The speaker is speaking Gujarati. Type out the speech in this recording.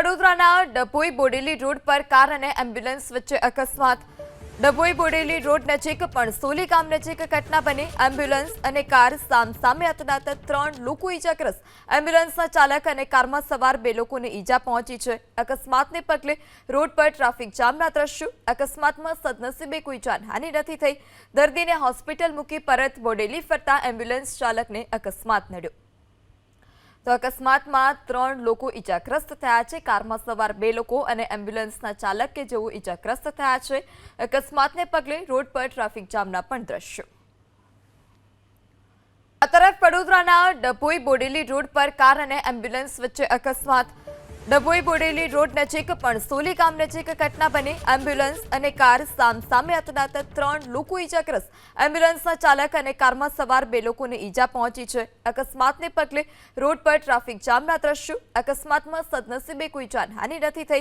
વડોદરાના ડભોઈ બોડેલી રોડ પર કાર અને એમ્બ્યુલન્સ વચ્ચે અકસ્માત। ડભોઈ બોડેલી રોડ નજીક પણસોલી ગામ નજીક ઘટના બની। એમ્બ્યુલન્સ અને કાર સામસામે અથડાતા 3 લોકો ઈજાગ્રસ્ત। એમ્બ્યુલન્સના ચાલક અને કારમાં સવાર 2 લોકોને ઈજા પહોંચી છે। અકસ્માતને પગલે રોડ પર ટ્રાફિક જામના દ્રશ્યો। અકસ્માતમાં સદનસીબે કોઈ જાનહાનિ નથી થઈ। દર્દીને હોસ્પિટલ મૂકી પરત બોડેલી ફરતા એમ્બ્યુલન્સ ચાલકને અકસ્માત નડ્યો। તો અકસ્માતમાં 3 લોકો ઈજાગ્રસ્ત થયા છે। કારમાં સવાર 2 લોકો અને એમ્બ્યુલન્સના ચાલક કે જેઓ ઈજાગ્રસ્ત થયા છે। અકસ્માતને પગલે રોડ પર ટ્રાફિક જામના પણ દ્રશ્યો। આ તરફ વડોદરાના ડભોઈ બોડેલી રોડ પર કાર અને એમ્બ્યુલન્સ વચ્ચે અકસ્માત। ડભોઈ બોડેલી રોડ નજીક પણસોલી ગામ નજીક ઘટના બની। એમ્બ્યુલન્સ અને કાર સામસામે અથડાતા 3 લોકો ઈજાગ્રસ્ત। એમ્બ્યુલન્સના ચાલક અને કારમાં સવાર 2 લોકોને ઈજા પહોંચી છે। અકસ્માતને પગલે રોડ પર ટ્રાફિક જામના દ્રશ્યો। અકસ્માતમાં સદનસીબે કોઈ જાનહાનિ નથી થઈ।